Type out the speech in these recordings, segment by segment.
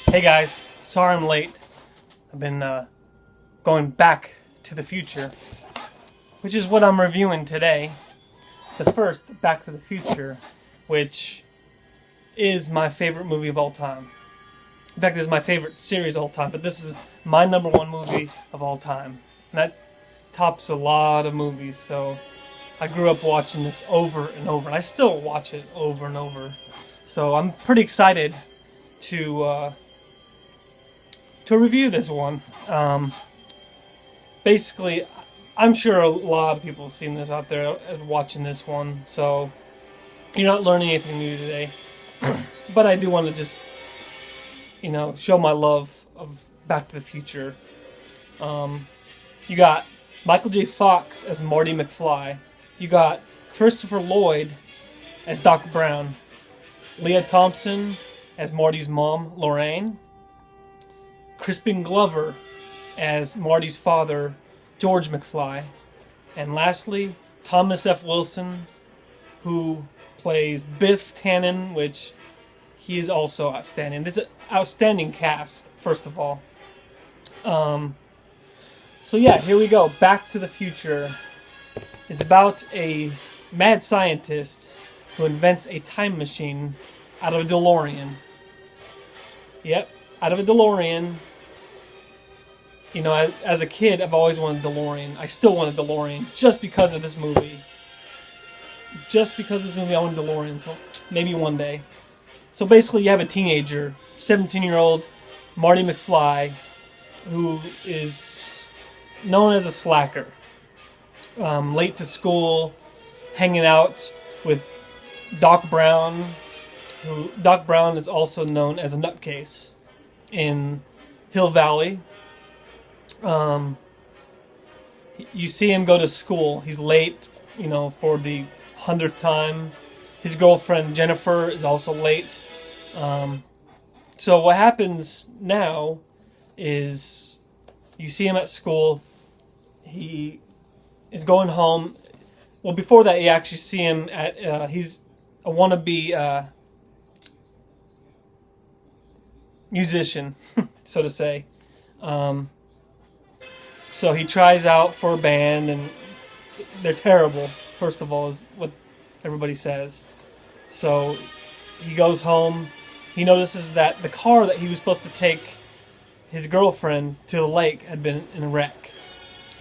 Hey guys, sorry I'm late. I've been going back to the future, which is what I'm reviewing today. The first Back to the Future, which is my favorite movie of all time. In fact, this is my favorite series of all time, but this is my number one movie of all time. And that tops a lot of movies, so I grew up watching this over and over, and I still watch it over and over. So I'm pretty excited to review this one. Basically, I'm sure a lot of people have seen this out there watching this one, so you're not learning anything new today. But I do want to just, show my love of Back to the Future. You got Michael J. Fox as Marty McFly. You got Christopher Lloyd as Doc Brown. Leah Thompson as Marty's mom, Lorraine. Crispin Glover as Marty's father, George McFly. And lastly, Thomas F. Wilson, who plays Biff Tannen, which he is also outstanding. This is an outstanding cast, first of all. So yeah, here we go. Back to the Future. It's about a mad scientist who invents a time machine out of a DeLorean. Yep, out of a DeLorean. As a kid, I've always wanted a DeLorean. I still want a DeLorean just because of this movie. Just because of this movie, I want a DeLorean. So maybe one day. So basically, you have a teenager, 17-year-old Marty McFly, who is known as a slacker. Late to school, hanging out with Doc Brown, who Doc Brown is also known as a nutcase in Hill Valley. You see him go to school. He's late, for the 100th time. His girlfriend Jennifer is also late. So what happens now is you see him at school. He is going home. Well, before that, you actually see him at. He's a wannabe musician, so to say. So he tries out for a band, and they're terrible. First of all, is what everybody says. So he goes home. He notices that the car that he was supposed to take his girlfriend to the lake had been in a wreck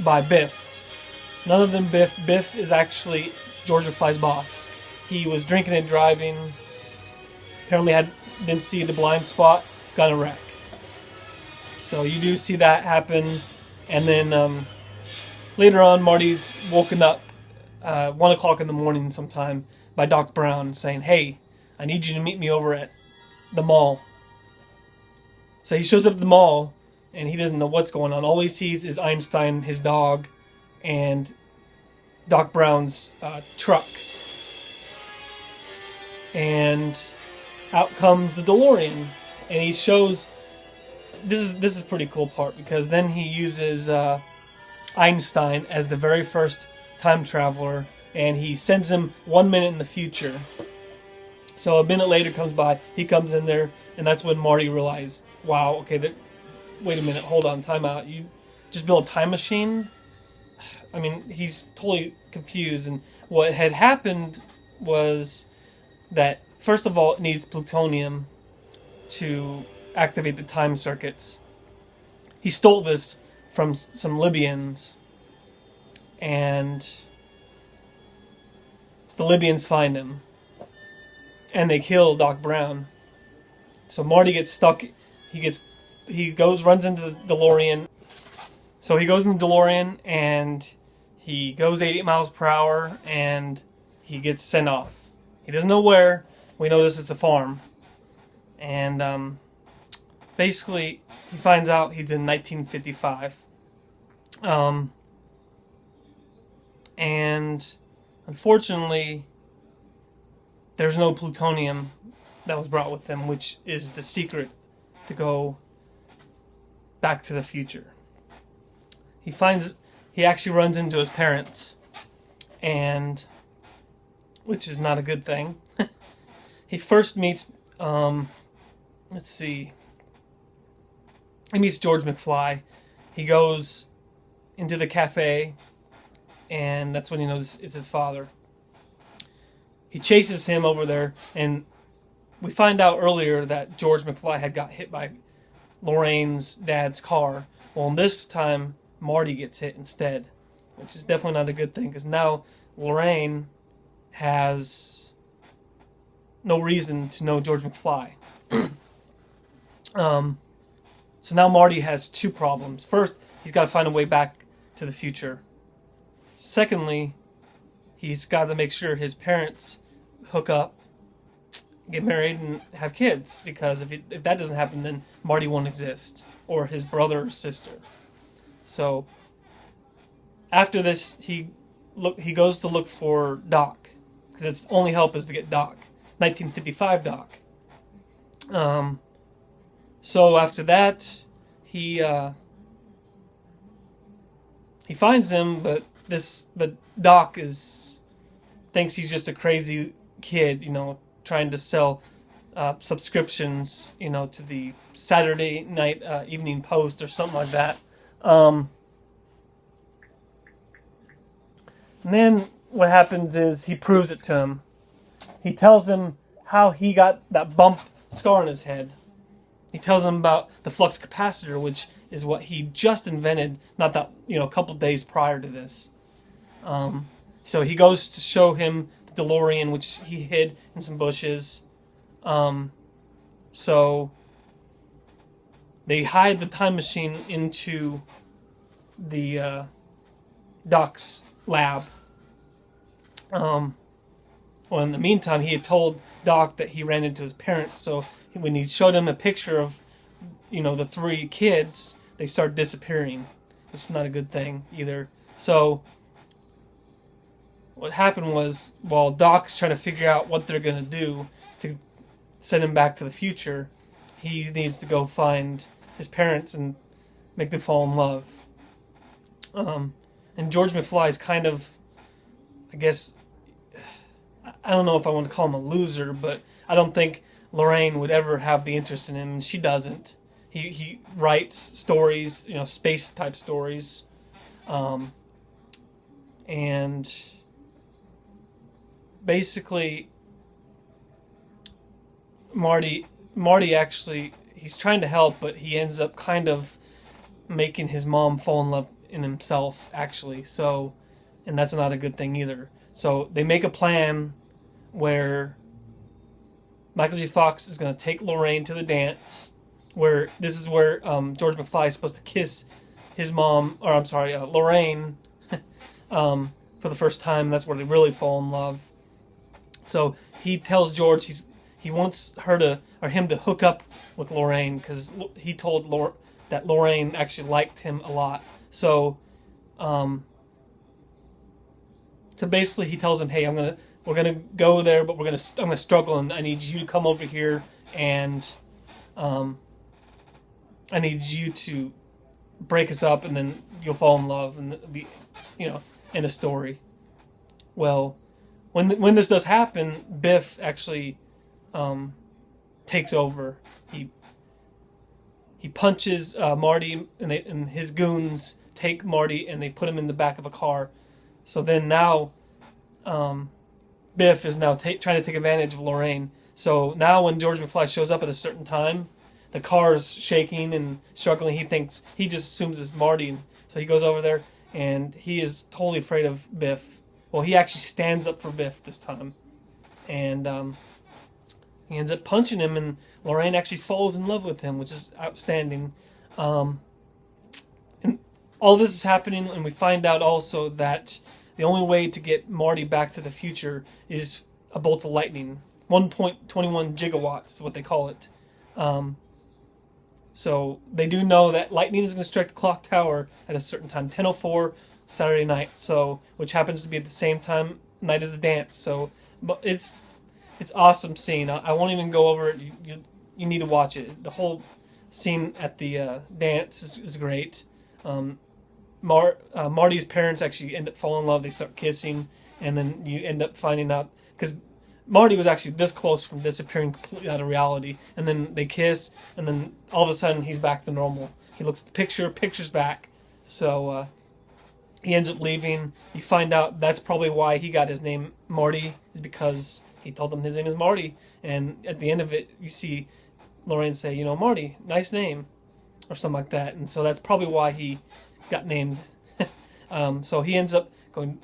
by Biff. None of them Biff. Biff is actually George McFly's boss. He was drinking and driving. Apparently didn't see the blind spot. Got in a wreck. So you do see that happen. And then later on, Marty's woken up 1 o'clock in the morning sometime by Doc Brown saying, "Hey, I need you to meet me over at the mall." So he shows up at the mall, and he doesn't know what's going on. All he sees is Einstein, his dog, and Doc Brown's truck. And out comes the DeLorean, and he shows... This is a pretty cool part, because then he uses Einstein as the very first time traveler, and he sends him 1 minute in the future. So a minute later comes by, he comes in there, and that's when Marty realized, wow, okay, wait a minute, hold on, time out. You just built a time machine? I mean, he's totally confused, and what had happened was that, first of all, it needs plutonium to activate the time circuits. He stole this from some Libyans, and the Libyans find him, and they kill Doc Brown. So Marty gets stuck. Runs into the DeLorean. So he goes in the DeLorean, and he goes 80 miles per hour, and he gets sent off. He doesn't know where. We know this is a farm, and basically, he finds out he's in 1955. And unfortunately, there's no plutonium that was brought with them, which is the secret to go back to the future. He actually runs into his parents, and which is not a good thing. He first meets Um, let's see. He meets George McFly. He goes into the cafe, and that's when he knows it's his father. He chases him over there, and we find out earlier that George McFly had got hit by Lorraine's dad's car. Well, this time Marty gets hit instead, which is definitely not a good thing because now Lorraine has no reason to know George McFly. So now Marty has two problems. First, he's got to find a way back to the future. Secondly, he's got to make sure his parents hook up, get married, and have kids. Because if that doesn't happen, then Marty won't exist, or his brother or sister. So after this, he goes to look for Doc, because its only help is to get Doc, 1955 Doc. So after that, he finds him, but Doc thinks he's just a crazy kid, trying to sell subscriptions, to the Saturday night Evening Post or something like that. And then what happens is he proves it to him. He tells him how he got that bump scar on his head. He tells him about the flux capacitor, which is what he just invented, not that, a couple days prior to this. So he goes to show him the DeLorean, which he hid in some bushes. So they hide the time machine into the Doc's lab. Well, in the meantime, he had told Doc that he ran into his parents, so when he showed him a picture of, the three kids, they start disappearing, which is not a good thing either. So what happened was, while Doc's trying to figure out what they're going to do to send him back to the future, he needs to go find his parents and make them fall in love. And George McFly is kind of, I guess, I don't know if I want to call him a loser, but I don't think Lorraine would ever have the interest in him, and she doesn't. He writes stories, space type stories, and basically Marty actually, he's trying to help, but he ends up kind of making his mom fall in love in himself, actually. So, and that's not a good thing either. So they make a plan where Michael J. Fox is going to take Lorraine to the dance, where this is where George McFly is supposed to kiss his mom, or Lorraine, for the first time. That's where they really fall in love. So he tells George he wants him to hook up with Lorraine, because he told that Lorraine actually liked him a lot. So basically he tells him, hey, we're gonna go there, but I'm gonna struggle, and I need you to come over here, and I need you to break us up, and then you'll fall in love, and it'll be, end of story. Well, when this does happen, Biff actually takes over. He punches Marty, and his goons take Marty, and they put him in the back of a car. So then now Biff is now trying to take advantage of Lorraine. So now when George McFly shows up at a certain time, the car is shaking and struggling. He just assumes it's Marty. So he goes over there, and he is totally afraid of Biff. Well, he actually stands up for Biff this time. And he ends up punching him, and Lorraine actually falls in love with him, which is outstanding. And all this is happening, and we find out also that the only way to get Marty back to the future is a bolt of lightning. 1.21 gigawatts is what they call it. So they do know that lightning is going to strike the clock tower at a certain time, 10:04 Saturday night. So, which happens to be at the same time night as the dance. So, but it's awesome scene. I won't even go over it. You need to watch it. The whole scene at the dance is great. Marty's parents actually end up falling in love. They start kissing, and then you end up finding out, because Marty was actually this close from disappearing completely out of reality, and then they kiss, and then all of a sudden he's back to normal. He looks at the picture's back. So he ends up leaving. You find out that's probably why he got his name Marty, is because he told them his name is Marty. And at the end of it, you see Lorraine say, you know, Marty, nice name, or something like that. And so that's probably why he got named. So he ends up going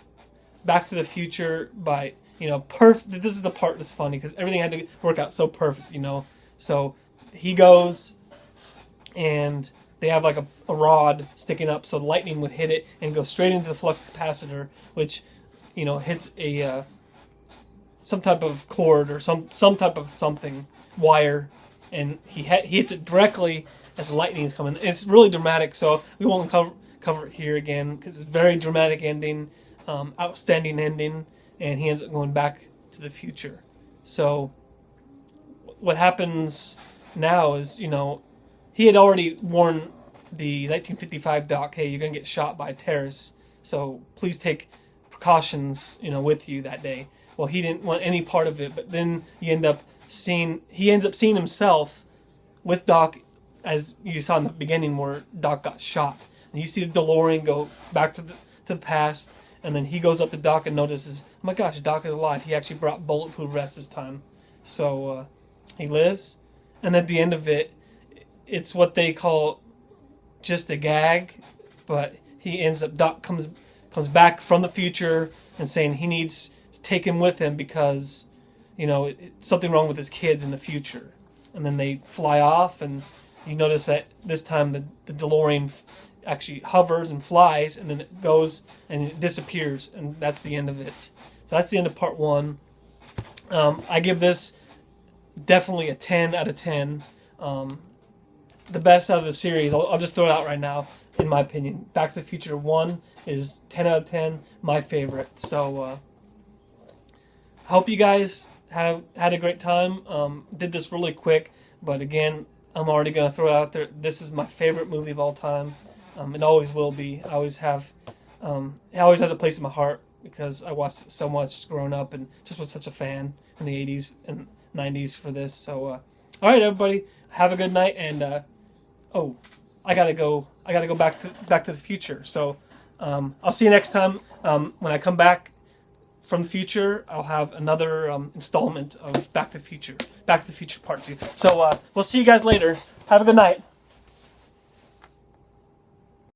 Back to the Future by, you know, perfect. This is the part that's funny because everything had to work out so perfect, you know. So he goes and they have like a rod sticking up so lightning would hit it and go straight into the flux capacitor, which, you know, hits a some type of cord or some type of something, wire, and he hits it directly as lightning is coming. It's really dramatic, so we won't cover it here again because it's a very dramatic ending, outstanding ending, and he ends up going back to the future. So what happens now is, you know, he had already warned the 1955 Doc, hey, you're going to get shot by terrorists, so please take precautions, you know, with you that day. Well, he didn't want any part of it, but then he ends up seeing himself with Doc, as you saw in the beginning where Doc got shot. And you see the DeLorean go back to the past, and then he goes up to Doc and notices, oh my gosh, Doc is alive. He actually brought bulletproof vests this time. So he lives, and at the end of it, it's what they call just a gag, but he ends up, Doc comes back from the future and saying he needs to take him with him because, you know, it's something wrong with his kids in the future. And then they fly off, and you notice that this time the DeLorean actually hovers and flies, and then it goes and it disappears, and that's the end of it. So that's the end of part 1. I give this definitely a 10 out of 10. The best out of the series. I'll just throw it out right now. In my opinion, Back to the Future 1 is 10 out of 10, my favorite. So I hope you guys have had a great time. Did this really quick, but again, I'm already going to throw it out there. This is my favorite movie of all time. It always will be. I always have. It always has a place in my heart because I watched it so much growing up and just was such a fan in the 80s and 90s for this. So, all right, everybody, have a good night. And I gotta go back to the future. So, I'll see you next time. When I come back from the future, I'll have another installment of Back to the Future Part 2. So, we'll see you guys later. Have a good night.